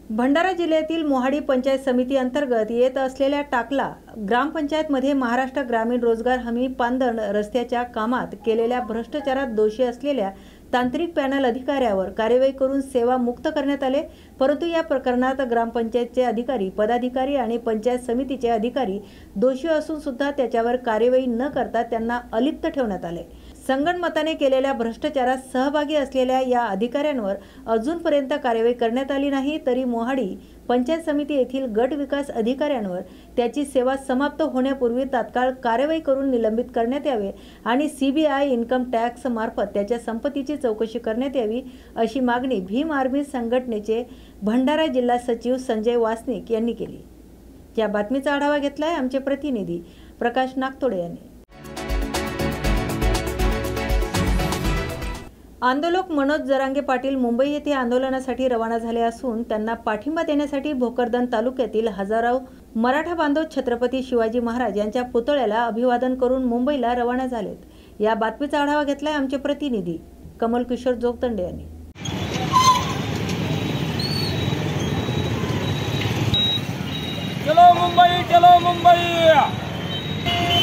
भंडारा जिल्ह्यातील मोहाडी पंचायत समिती अंतर्गत येत असलेल्या टाकला ग्रामपंचायतमध्ये महाराष्ट्र ग्रामीण रोजगार हमी पांदण रस्त्याच्या कामात केलेल्या भ्रष्टाचारात दोषी असलेल्या तांत्रिक पॅनल अधिकाऱ्यावर कार्यवाही करून सेवा मुक्त करण्यात आले। परंतु या प्रकरणात ग्रामपंचायतचे अधिकारी, पदाधिकारी आणि पंचायत समितीचे अधिकारी दोषी असून सुद्धा त्याच्यावर कार्यवाही न करता त्यांना अलिप्त ठेवण्यात आले। संगनमताने केलेल्या भ्रष्टाचारात सहभागी असलेल्या या अधिकाऱ्यांवर अजूनपर्यंत कार्यवाही करण्यात आली नाही, तरी मोहाडी पंचायत समिती येथील गट विकास अधिकाऱ्यांवर त्याची सेवा समाप्त होण्यापूर्वी तात्काळ कार्यवाही करून निलंबित करण्यात यावे आणि CBI इन्कम टॅक्स मार्फत त्याच्या संपत्तीची चौकशी करण्यात यावी अशी मागणी भीम आर्मी संघटनेचे भंडारा जिल्हा सचिव संजय वासनिक यांनी केली। या बातमीचा आढावा घेतलाय आमचे प्रतिनिधी प्रकाश नागतोडे यांनी। आंदोलक मनोज जरांगे पाटील मुंबई येथे आंदोलनासाठी रवाना झाले असून त्यांना पाठिंबा देण्यासाठी भोकरदन तालुक्यातील हजारो मराठा बांधव छत्रपती शिवाजी महाराज यांच्या पुतळ्याला अभिवादन करून मुंबईला रवाना झालेत। या बातमीचा आढावा घेतलाय आमचे प्रतिनिधी कमल किशोर जोगतंडे यांनी। चलो मुंबई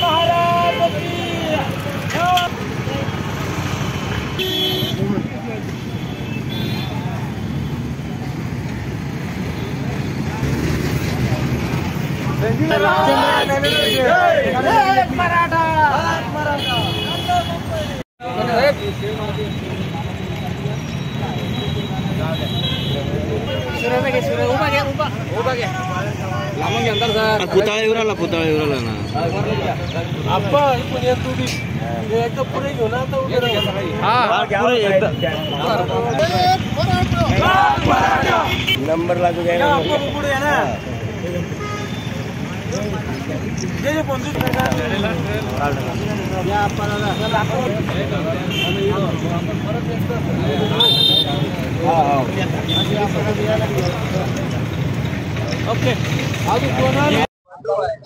महाराज की पुतळा उराला ना नंबर लागू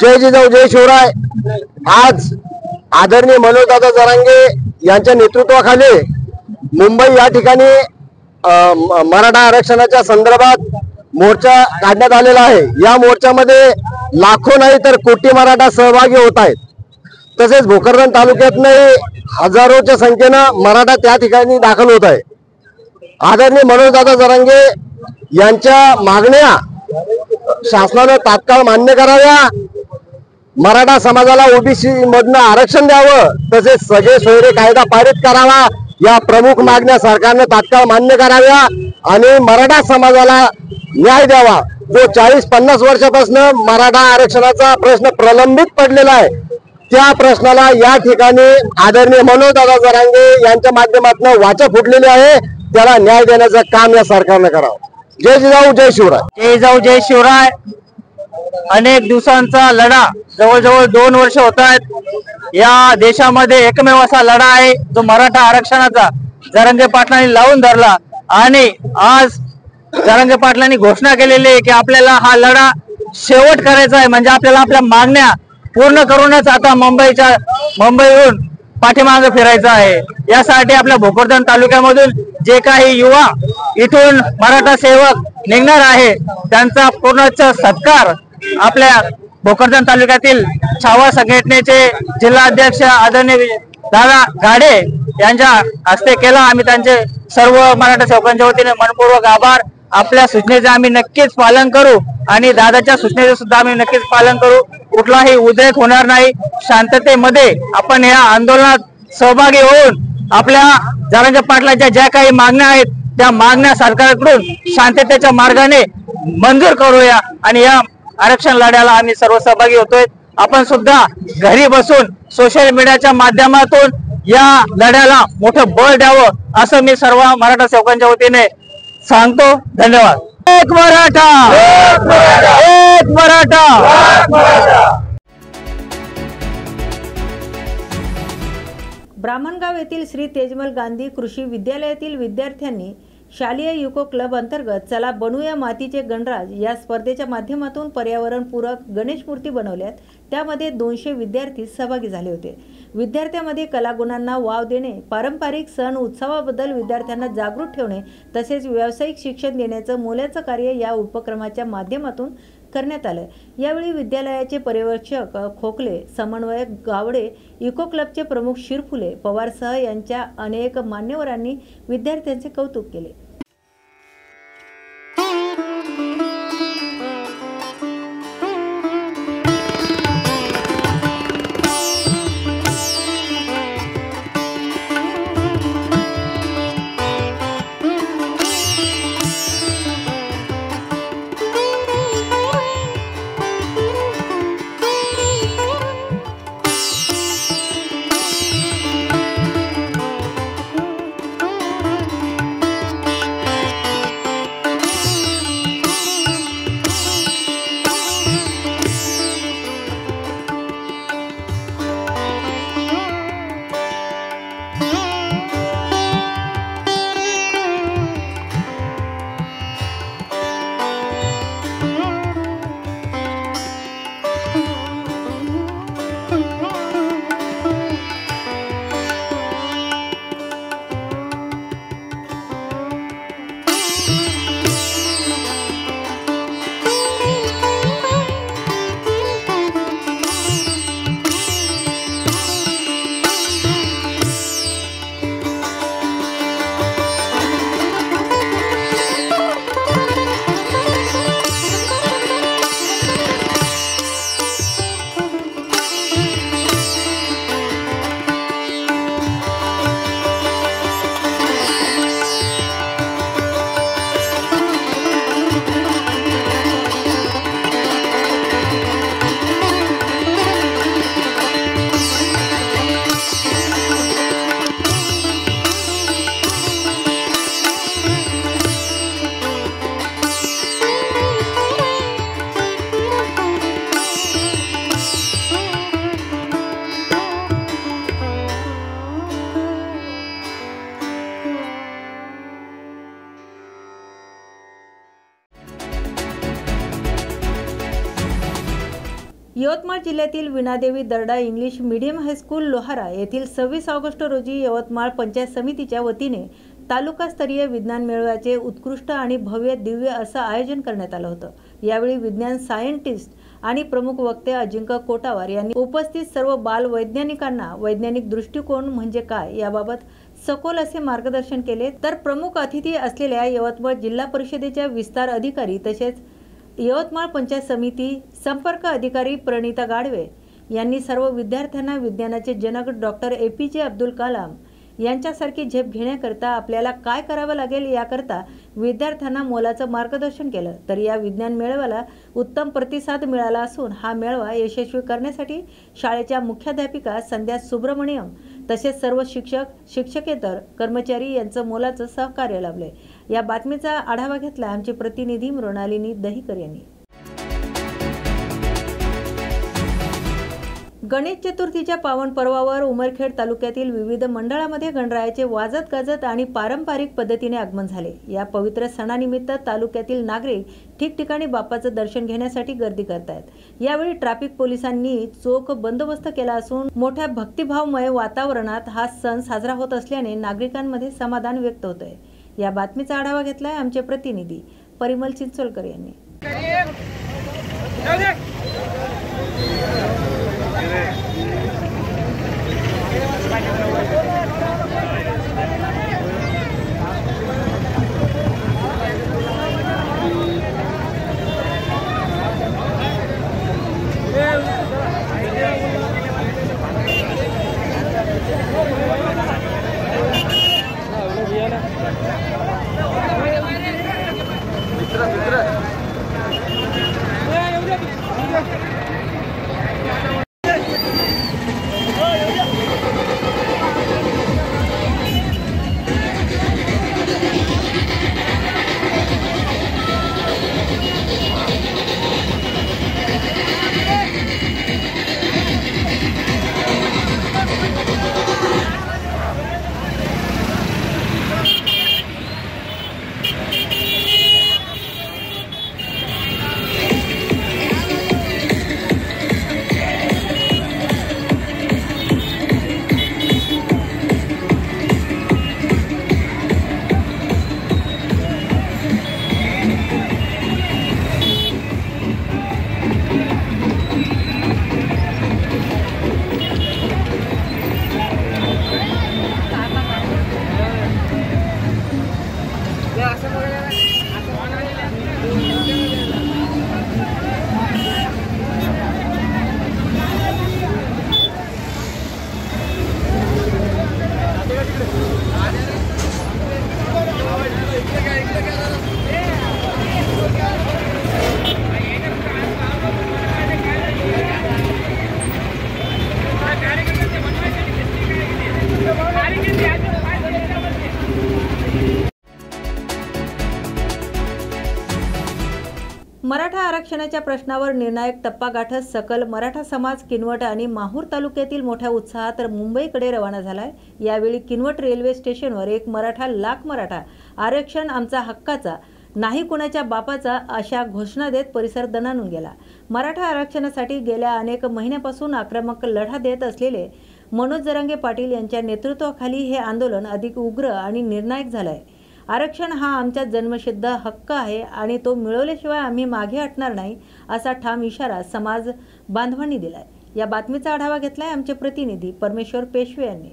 जय जिजाऊ जय शिवराय। आज आदरणीय मनोजदादा जरांगे यांच्या नेतृत्वाखाली मुंबई या ठिकाणी मराठा आरक्षणाच्या संदर्भात मोर्चा काढण्यात आलेला आहे। या मोर्चामध्ये लाखो नाही तर कोटी मराठा सहभागी होत आहेत। तसेच भोकरदन तालुक्यातही हजारोच्या संख्येनं मराठा त्या ठिकाणी दाखल होत आहे। आदरणीय मनोजदादा जरांगे यांच्या मागण्या शासनाने तात्काळ मान्य कराव्या, मराठा समाजाला OBC मधनं आरक्षण द्यावं, तसेच सगळे सोयरे कायदा पारित करावा, या प्रमुख मागण्या सरकारने तात्काळ मान्य कराव्या आणि मराठा समाजाला न्याय द्यावा। जो 40-50 वर्षापासून मराठा आरक्षणाचा प्रश्न प्रलंबित पडलेला आहे, त्या प्रश्नाला या ठिकाणी आदरणीय मनोजदादा जरांगे यांच्या माध्यमातून वाचा फुटलेली आहे। त्याला न्याय देण्याचं काम या सरकारने करावं। जय जिजाऊ जय शिवराय। जय जिजाऊ जय शिवराय। अनेक दिवसांचा लढा, जवळजवळ 2 वर्ष होत आहेत। या देशामध्ये एकमेव असा लढा आहे जो मराठा आरक्षणाचा जरांगे पाटलांनी लावून धरला आणि आज जरांगे पाटलांनी घोषणा केलेली आहे की आपल्याला हा लढा शेवट करायचा आहे, म्हणजे आपल्याला आपल्या मागण्या पूर्ण करूनच आता मुंबईहून पाठीमागे फिरायचं आहे। यासाठी आपल्या भोकरदन तालुक्यामधून जे काही युवा इथून मराठा सेवक निघणार आहे त्यांचा पूर्णच सत्कार आपल्या भोकरदन तालुक्यातील छावा संघटनेचे जिल्हाध्यक्ष आदरणीय दादा गाडे यांच्या हस्ते केला। आम्ही त्यांचे सर्व मराठा सेवकांच्या वतीने मनपूर्वक आभार। आपल्या सूचनेचे आम्ही नक्कीच पालन करू आणि दादाच्या सूचनेचे सुद्धा आम्ही नक्कीच पालन करू। कुठलाही उद्रेक होणार नाही, शांततेमध्ये आपण या आंदोलनात सहभागी होऊन आपल्या जरांगे पाटलांच्या ज्या काही मागण्या आहेत त्या मागण्या सरकारकडून शांततेच्या मार्गाने मंजूर करूया आणि या आरक्षण लढ्याला आम्ही सर्व सहभागी होतोय। आपण सुद्धा घरी बसून सोशल मीडियाच्या माध्यमातून या लढ्याला मोठं बळ द्यावं असं मी सर्व मराठा सेवकांच्या वतीने सांगतो। धन्यवाद। एक मराठा, एक मराठा। ब्राह्मणगाव येथील श्री तेजमल गांधी कृषी विद्यालयातील विद्यार्थ्यांनी शालेय युको क्लब अंतर्गत चला बनूया मातीचे गणराज या स्पर्धेच्या माध्यमातून पर्यावरणपूरक गणेश मूर्ती बनवल्यात। त्यामध्ये 200 विद्यार्थी सहभागी झाले होते। विद्यार्थ्यांमध्ये कलागुणांना वाव देणे, पारंपरिक सण उत्सवाबद्दल विद्यार्थ्यांना जागृत ठेवणे तसेच व्यावसायिक शिक्षण देण्याचं मोलाचं कार्य या उपक्रमाच्या माध्यमातून करण्यात आलं। यावेळी विद्यालयाचे पर्यवेक्षक खोकले, समन्वयक गावडे, इको क्लबचे प्रमुख शिरफुले, पवारसह यांच्या अनेक मान्यवरांनी विद्यार्थ्यांचे कौतुक केले। यवतमाळ जिल्ह्यातील विणादेवी दर्डा इंग्लिश मीडियम हायस्कूल लोहारा येथील 26 ऑगस्ट रोजी यवतमाळ पंचायत समितीच्या वतीने तालुकास्तरीय विज्ञान मेळाव्याचे उत्कृष्ट आणि भव्य दिव्य असं आयोजन करण्यात आलं होतं। यावेळी विज्ञान सायंटिस्ट आणि प्रमुख वक्ते अजिंक्य कोटावार यांनी उपस्थित सर्व बाल वैज्ञानिकांना वैज्ञानिक दृष्टिकोन म्हणजे काय याबाबत सखोल असे मार्गदर्शन केले। तर प्रमुख अतिथी असलेल्या यवतमाळ जिल्हा परिषदेच्या विस्तार अधिकारी तसेच यवतमाळ पंचायत समिती संपर्क अधिकारी प्रणिता गाडवे यांनी सर्व विद्यार्थ्यांना विज्ञानाचे जनक डॉक्टर APJ अब्दुल कलाम यांच्यासारखी झेप घेण्याकरता आपल्याला काय करावं लागेल याकरता विद्यार्थ्यांना मोलाचं मार्गदर्शन केलं। तर या विज्ञान मेळाव्याला उत्तम प्रतिसाद मिळाला असून हा मेळावा यशस्वी करण्यासाठी शाळेच्या मुख्याध्यापिका संध्या सुब्रमण्यम तसेच सर्व शिक्षक, शिक्षकेतर कर्मचारी यांचं मोलाचं सहकार्य लाभले। या बातमीचा आढावा घेतला आमचे प्रतिनिधी मृणालिनी दहिकर यांनी। गणेश चतुर्थीच्या पावन पर्वावर उमरखेड तालुक्यातील विविध मंडळामध्ये गणरायाचे वाजत गाजत आणि पारंपरिक पद्धतीने आगमन झाले। या पवित्र सणानिमित्त तालुक्यातील नागरिक ठिकठिकाणी बाप्पाचं दर्शन घेण्यासाठी गर्दी करतात। यावेळी ट्रॅफिक पोलिसांनी चोख बंदोबस्त केला असून मोठ्या भक्तिभावमय वातावरणात हा सण साजरा होत असल्याने नागरिकांमध्ये समाधान व्यक्त होत आहे। या बातमीचा आढावा घेतलाय आमचे प्रतिनिधी परिमल चिंचोलकर यांनी। मराठा आरक्षणाच्या प्रश्नावर निर्णायक टप्पा गाठत सकल मराठा समाज किनवट आणि माहूर तालुक्यातील मोठ्या उत्साहात मुंबईकडे रवाना झालाय। यावेळी किनवट रेल्वे स्टेशनवर एक मराठा लाख मराठा आरक्षण आमचा हक्काचा, नाही कुणाच्या बापाचा अशा घोषणा देत परिसर दणाणून गेला। मराठा आरक्षणासाठी गेल्या अनेक महिन्यापासून आक्रमक लढा देत असलेले मनोज जरांगे पाटील यांच्या नेतृत्वाखाली हे आंदोलन अधिक उग्र आणि निर्णायक झालंय। आरक्षण हा आमचा जन्मसिद्ध हक्क आहे आणि तो मिळवल्याशिवाय आम्ही मागे हटणार नाही असा ठाम इशारा समाज बांधवांनी दिलाय। या बातमीचा आढावा घेतलाय आमचे प्रतिनिधी परमेश्वर पेशवे यांनी।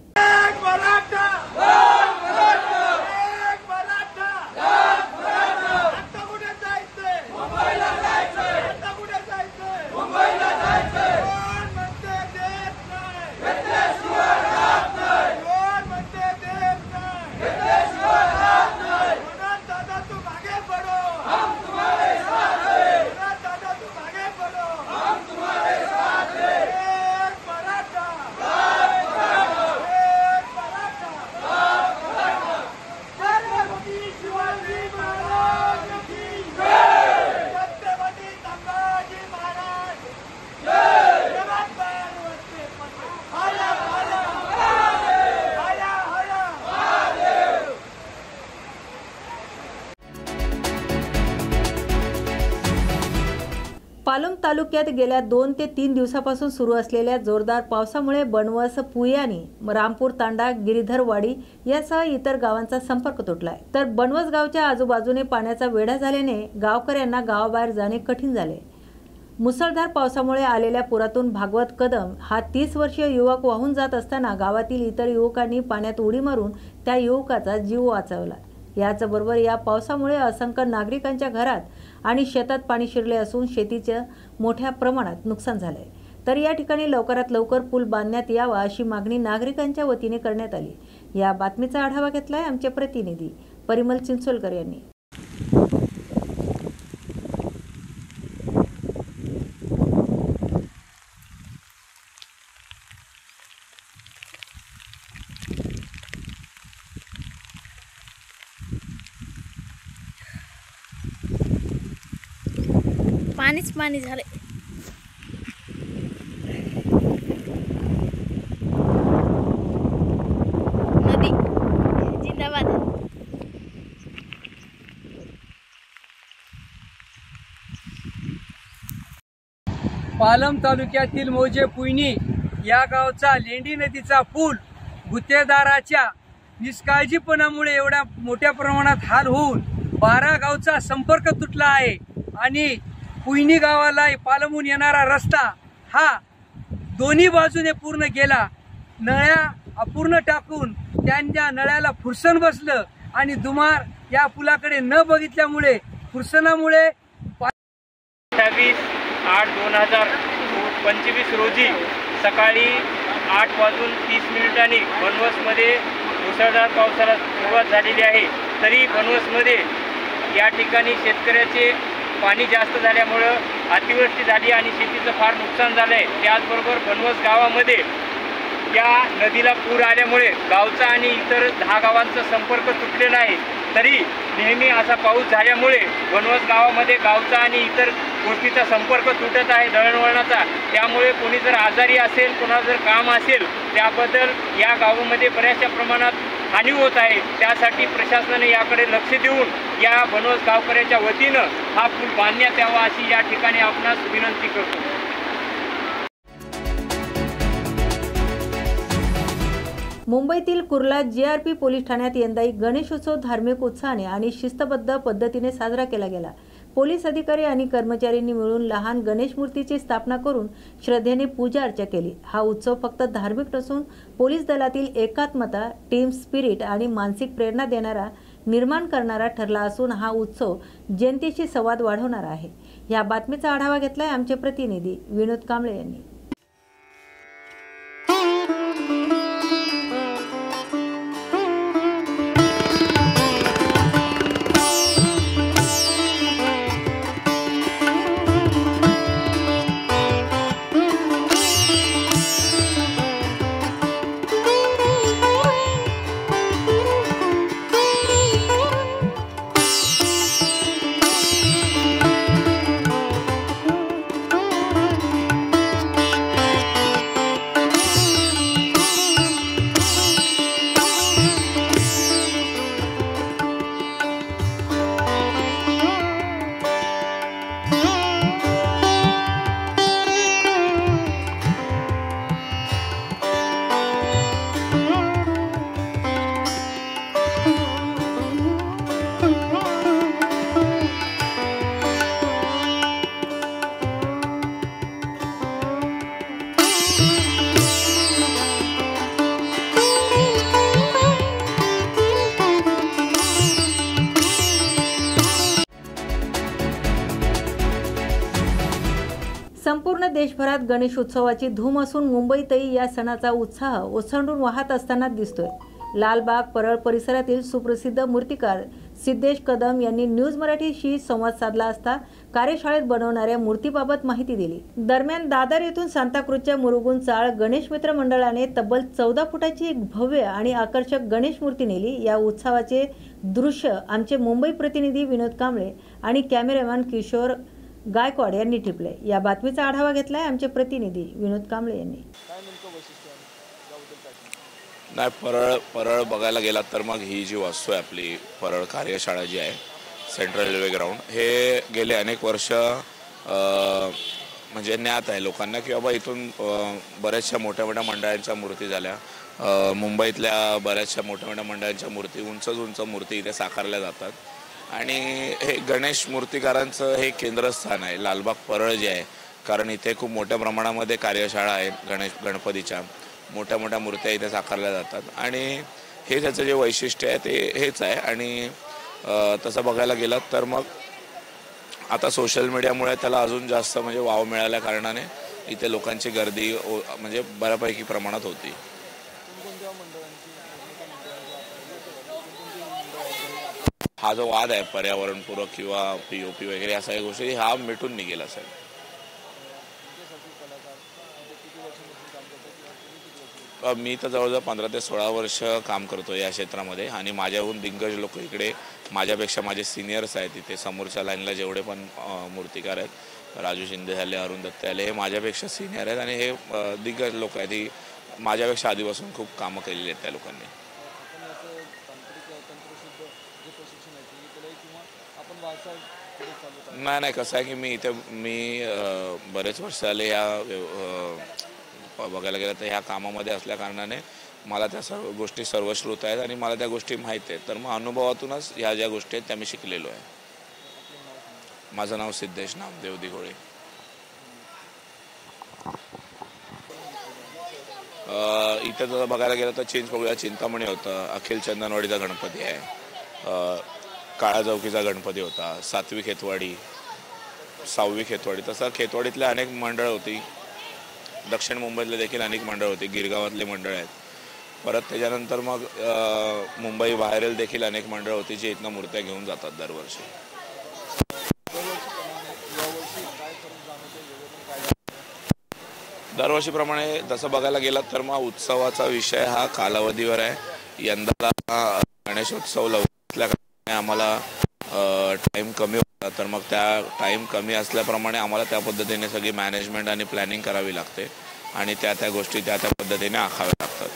पालम तालुक्यात गेल्या 2 ते 3 दिवसापासून सुरू असलेल्या जोरदार पावसामुळे बनवस, पुयानी, रामपूर तांडा, गिरीधरवाडी यासह इतर गावांचा संपर्क तुटलाय। तर बनवस गावच्या आजूबाजूने पाण्याचा वेढा झाल्याने गावकऱ्यांना गावाबाहेर जाणे कठीण झाले। मुसळधार पावसामुळे आलेल्या पुरातून भागवत कदम हा 30 वर्षीय युवक वाहून जात असताना गावातील इतर युवकांनी पाण्यात उडी मारून त्या युवकाचा जीव वाचवला। याचबरोबर या पावसामुळे असंख्य नागरिकांच्या घरात आणि शेतात पाणी शिरले असून शेतीचे मोठ्या प्रमाणात नुकसान झाले। तर या ठिकाणी लवकरात लवकर पूल बांधण्यात यावा अशी मागणी नागरिकांच्या वतीने करण्यात आली। या बातमीचा आढावा घेतलाय आमचे प्रतिनिधी परिमल चिंचोलकर यांनी। पाणीच पाणी झाले। नदी जिंदाबाद। पालम तालुक्यातील मोजे पुयनी या गावचा लेंडी नदीचा पूल गुत्तेदाराच्या निष्काळजीपणामुळे एवढ्या मोठ्या प्रमाणात हाल होऊन 12 गावचा संपर्क तुटला आहे आणि पुयनी गावाला पालमून येणारा रस्ता हा दोन्ही बाजूने पूर्ण गेला। नळ्या अपूर्ण टाकून त्यांच्या नळ्याला फुरसन बसलं आणि दुमार या पुलाकडे न बघितल्यामुळे फुरसनामुळे 28/8/2025 रोजी सकाळी 8:30 बनवसमध्ये मुसळधार पावसाला सुरुवात झालेली आहे। तरी बनवसमध्ये या ठिकाणी शेतकऱ्याचे पाणी जास्त झाल्यामुळं अतिवृष्टी झाली आणि शेतीचं फार नुकसान झालं आहे। त्याचबरोबर बनवस गावामध्ये या नदीला पूर आल्यामुळे गावचा आणि इतर 10 गावांचा संपर्क तुटलेला आहे। तरी नेहमी असा पाऊस झाल्यामुळे बनवस गावामध्ये गावचा आणि इतर गोष्टीचा संपर्क तुटत आहे दळणवळणाचा। त्यामुळे कोणी जर आजारी असेल, कोणाला जर काम असेल, त्याबद्दल या गावामध्ये बऱ्याचशा प्रमाणात हानी होत आहे। त्यासाठी प्रशासनाने याकडे लक्ष देऊन या बनवस गावकऱ्याच्या वतीनं हा पूल बांधण्यात यावा अशी या ठिकाणी आपणास विनंती करतो। मुंबईतील कुर्ला GRP पोलीस ठाण्यात यंदाही गणेशोत्सव धार्मिक उत्साहाने आणि शिस्तबद्ध पद्धतीने साजरा केला गेला। पोलीस अधिकारी आणि कर्मचाऱ्यांनी मिळून लहान गणेश मूर्तीची स्थापना करून श्रद्धेने पूजा अर्चा केली। हा उत्सव फक्त धार्मिक नसून पोलीस दलातील एकात्मता, टीम स्पिरिट आणि मानसिक प्रेरणा देणारा निर्माण करणारा ठरला असून हा उत्सव जनतेशी संवाद वाढवणारा आहे। या बातमीचा आढावा घेतलाय आमचे प्रतिनिधी विनोद कांबळे यांनी। संपूर्ण देशभरात गणेश उत्सवाची धूम असून मुंबईतही या सणाचा उत्साह ओसंडून वाहत असताना दिसतोय। लालबाग परळ परिसरातील सुप्रसिद्ध मूर्तिकार सिद्धेश कदम यांनी न्यूज मराठीशी संवाद साधला असता कार्यशाळेत बनवणाऱ्या मूर्तीबाबत माहिती दिली। दरम्यान दादर येथून सांताक्रूजच्या मुरुगन चाळ गणेश मित्र मंडळाने तब्बल 14 फुटाची एक भव्य आणि आकर्षक गणेश मूर्ती नेली। या उत्सवाचे दृश्य आमचे मुंबई प्रतिनिधी विनोद कांबळे आणि कॅमेरामॅन किशोर गायकवाड यांनी टिपले। या बातमीचा आढावा घेतलाय आमचे प्रतिनिधी विनोद कांबळे यांनी। नाही, परळ बघायला गेलात तर मग ही जी वास्तू आहे आपली परळ कार्यशाळा जी आहे सेंट्रल रेल्वे ग्राउंड, हे गेले अनेक वर्ष म्हणजे ज्ञात आहे लोकांना की बाबा इथून बऱ्याचशा मोठ्या मोठ्या मंडळांच्या मूर्ती झाल्या। मुंबईतल्या बऱ्याचशा मोठ्या मोठ्या मंडळांच्या मूर्ती उंच मूर्ती इथे साकारल्या जातात आणि हे गणेश मूर्तिकारांचं हे केंद्रस्थान आहे लालबाग परळ जे आहे, कारण इथे खूप मोठ्या प्रमाणामध्ये कार्यशाळा आहेत गणपतीच्या मोठ्या मोठ्या मूर्त्या इथे साकारल्या जातात आणि हे त्याचं जे वैशिष्ट्य आहे ते हेच आहे। आणि तसं बघायला गेलं तर मग आता सोशल मीडियामुळे त्याला अजून जास्त म्हणजे वाव मिळाल्या कारणाने इथे लोकांची गर्दी म्हणजे बऱ्यापैकी प्रमाणात होती। हा जो वाद आहे पर्यावरणपूरक किंवा POP वगैरे या सगळ्या गोष्टी हा मिटून निघेल असेल। मी तर जवळजवळ 15 ते 16 वर्ष काम करतो या क्षेत्रामध्ये आणि माझ्याहून दिग्गज लोक इकडे माझ्यापेक्षा माझे सिनियर्स आहेत इथे समोरच्या लाईनला जेवढे पण मूर्तिकार आहेत राजू शिंदे झाले अरुण दत्ते आले हे माझ्यापेक्षा सिनियर आहेत आणि हे दिग्गज लोक आहेत ही माझ्यापेक्षा आधीपासून खूप कामं केलेली आहेत त्या लोकांनी। नाही कसं आहे की मी बरेच वर्ष झाले या बघायला गेलं तर ह्या कामामध्ये असल्या कारणाने मला त्या सर्व गोष्टी सर्वश्रुत आहेत आणि मला त्या गोष्टी माहीत आहेत, तर मग अनुभवातूनच ह्या ज्या गोष्टी आहेत त्या मी शिकलेलो आहे। माझं नाव सिद्धेश नामदेव दिघोळे। इथे जर बघायला गेलं तर चिंचपोकळ्या चिंतामणी होतं, अखिल चंदनवाडीचा गणपती आहे, काळा चौकीचा गणपती होता, 7वी खेतवाडी 6वी खेतवाडी, तसं खेतवाडीतल्या अनेक मंडळ होती, दक्षिण मुंबईतले देखील अनेक मंडळ होती, गिरगावातले मंडळ आहेत। परत त्याच्यानंतर मग मुंबई बाहेरील देखील अनेक मंडळ होती जी इथनं मूर्त्या घेऊन जातात दरवर्षी। दरवर्षीप्रमाणे जसं बघायला गेलात तर मग उत्सवाचा विषय हा कालावधीवर आहे। यंदा गणेशोत्सव लवकर असल्याकारणाने आम्हाला टाईम कमी होता, तर मग त्या टाईम कमी असल्याप्रमाणे आम्हाला त्या पद्धतीने सगळी मॅनेजमेंट आणि प्लॅनिंग करावी लागते आणि त्या गोष्टी त्या पद्धतीने आखाव्या लागतात।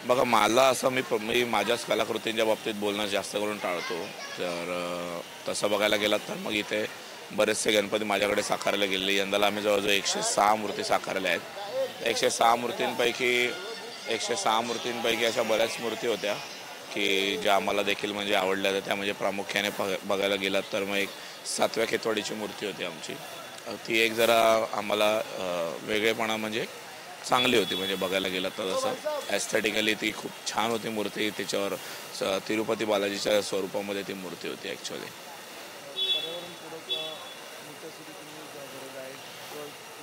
बघा मला असं मी माझ्याच कलाकृतींच्या बाबतीत बोलणं जास्त करून टाळतो, तर तसं बघायला गेलात तर मग इथे बरेचसे गणपती माझ्याकडे साकारले गेले। यंदाला आम्ही जवळजवळ 106 मूर्ती साकारल्या आहेत। 106 मूर्तींपैकी अशा बऱ्याच मूर्ती होत्या की ज्या आम्हाला देखील म्हणजे आवडल्या जात्या। म्हणजे प्रामुख्याने बघायला गेलात तर मग एक 7व्या खेतवाडीची मूर्ती होती आमची, ती एक जरा आम्हाला वेगळेपणा म्हणजे चांगली होती, म्हणजे बघायला गेलं तर तसं ॲस्थेटिकली ती खूप छान होती मूर्ती। त्याच्यावर तिरुपती बालाजीच्या स्वरूपामध्ये ती मूर्ती होती ॲक्च्युअली।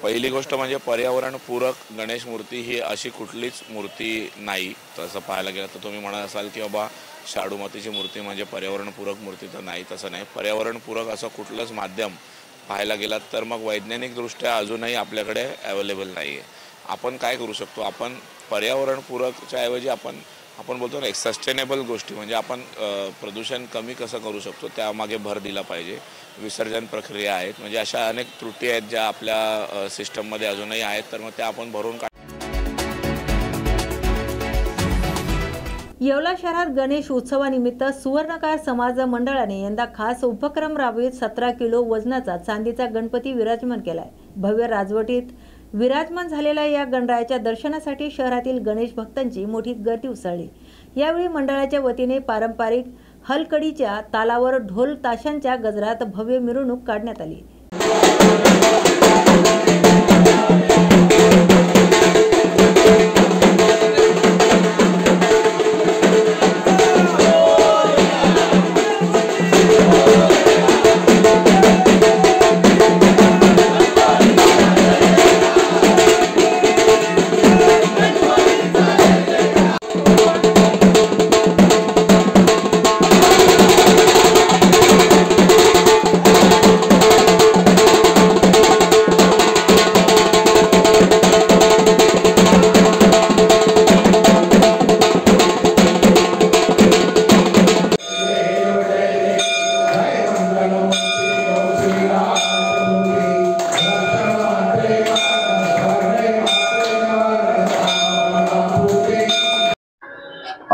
पहिली गोष्ट म्हणजे पर्यावरणपूरक गणेश मूर्ती ही अशी कुठलीच मूर्ती नाही। तसं पाहायला गेलं तर तुम्ही म्हणत असाल की बाबा शाडू मातीची मूर्ती म्हणजे पर्यावरणपूरक मूर्ती, तर नाही, तसं नाही। पर्यावरणपूरक असं कुठलंच माध्यम पाहायला गेलात तर मग वैज्ञानिकदृष्ट्या अजूनही आपल्याकडे अवेलेबल नाही आहे। आपण काय करू शकतो, आपण पर्यावरणपूरकच्या ऐवजी आपण बोलतो ना एक सस्टेनेबल गोष्टी, म्हणजे आपण प्रदूषण कमी कसं करू शकतो त्यामागे भर दिला पाहिजे। विसर्जन प्रक्रिया आहेत, म्हणजे अशा अनेक त्रुटी आहेत ज्या आपल्या सिस्टममध्ये अजूनही आहेत, तर मग त्या आपण भरून येवला शहरात गणेश उत्सवानिमित्त सुवर्णकार समाज मंडळाने यंदा खास उपक्रम राबवित 17 किलो वजनाचा चांदीचा गणपती विराजमान केलाय। भव्य राजवटीत विराजमान झालेल्या या गणरायाच्या दर्शनासाठी शहरातील गणेश भक्तांची मोठी गर्दी उसळली। यावेळी मंडळाच्या वतीने पारंपरिक हलकडीच्या तालावर ढोल ताशांच्या गजरात भव्य मिरवणूक काढण्यात आली।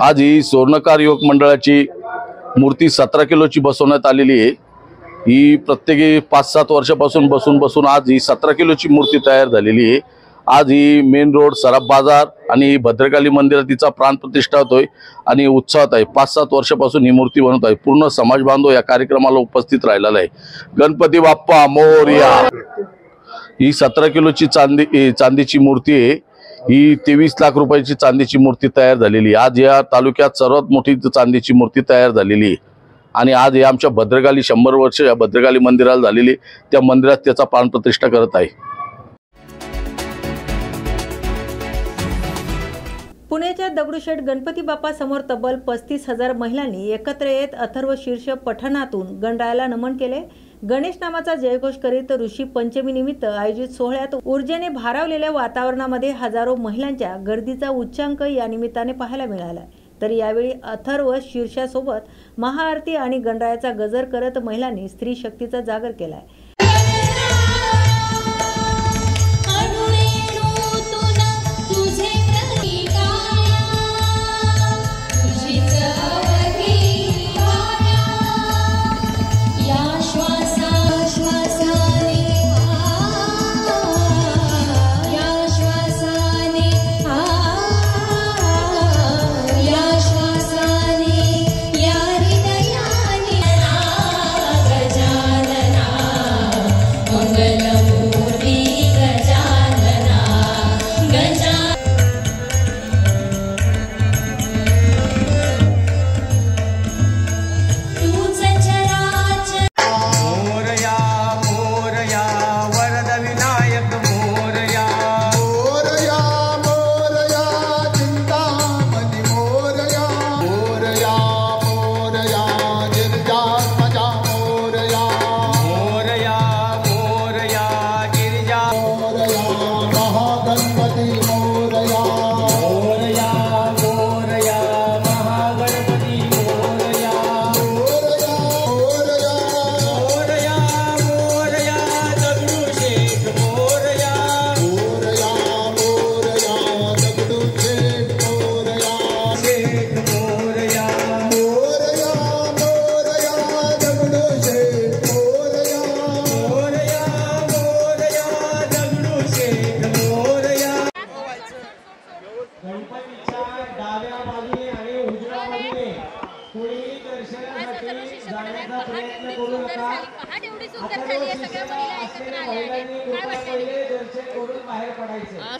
आज ही स्वर्णकार युवक मंडळाची मूर्ती 17 किलोची बसवण्यात आलेली आहे। ही प्रत्येकी 5-7 वर्षापासून बसून आज ही 17 किलोची मूर्ती तयार झालेली आहे। आज ही मेन रोड सराफ बाजार आणि भद्रकाली मंदिरात तिचा प्राण प्रतिष्ठा होतोय आणि उत्साहात आहे। 5-7 वर्षापासून ही मूर्ती बनवत आहे। पूर्ण समाज बांधव या कार्यक्रमाला उपस्थित राहिलेला आहे। गणपती बाप्पा मोरया। ही 17 किलोची चांदीची मूर्ती आहे। ही 23 लाख रुपयाची चांदीची मूर्ती तयार झालेली आहे। आज या तालुक्यात सर्वात मोठी चांदीची मूर्ती तयार झालेली आहे आणि आज हे आमच्या भद्रकाली 100 वर्ष या भद्रकाली मंदिराला झालेली, त्या मंदिरात त्याचा प्राण प्रतिष्ठा करत आहे। पुण्याच्या दगडूशेठ गणपती बाप्पा समोर तब्बल 35,000 महिलांनी एकत्र येत अथर्व शीर्ष पठणातून गणरायाला नमन केले। गणेश नामाचा जयघोष करीत ऋषी पंचमी निमित्त आयोजित सोहळ्यात ऊर्जेने भारावलेल्या वातावरणामध्ये हजारो महिलांच्या गर्दीचा उच्चांक या निमित्ताने पाहायला मिळाला। तर यावेळी अथर्व शीर्षासोबत महाआरती आणि गणरायाचा गजर करत महिलांनी स्त्री शक्तीचा जागर केलाय।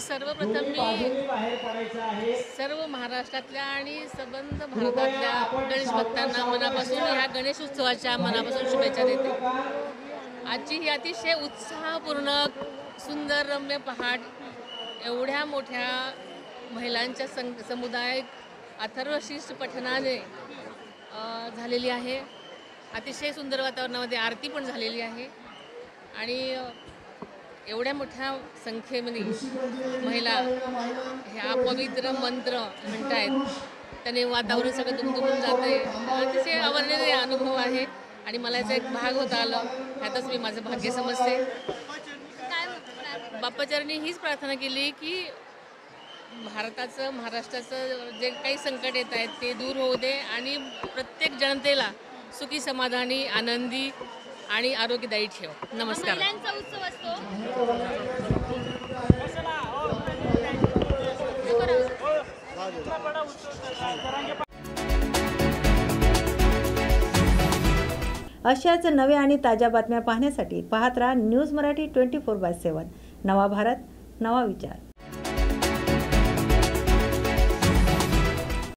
सर्वप्रथम मी सर्व महाराष्ट्रातल्या आणि संबंध भारतातल्या गणेश भक्तांना मनापासून ह्या गणेश उत्सवाच्या मनापासून शुभेच्छा देते। आजची ही अतिशय उत्साहपूर्ण सुंदर रम्य पहाट एवढ्या मोठ्या महिलांच्या समुदाय अथर्व शीर्ष पठणाने झालेली आहे। अतिशय सुंदर वातावरणामध्ये आरती पण झालेली आहे आणि एवढ्या मोठ्या संख्येमध्ये महिला ह्या पवित्र मंत्र म्हणतायत, त्याने वातावरण सगळं दुमदुमून जाते। अतिशय आवडलेले अनुभव आहे आणि मला याचा एक भाग होता आलं, ह्यातच मी माझं भाग्य समजते। बाप्पाचरणी हीच प्रार्थना केली की भारताचं महाराष्ट्राचं जे काही संकट येत आहेत ते दूर होऊ दे आणि प्रत्येक जनतेला सुखी समाधानी आनंदी आणि आरोग्यदायी ठेव। नमस्कार। अशाच नव्या आणि ताज्या बातम्या पाहण्यासाठी पाहत राहा न्यूज मराठी 24/7। नवा भारत, नवा विचार।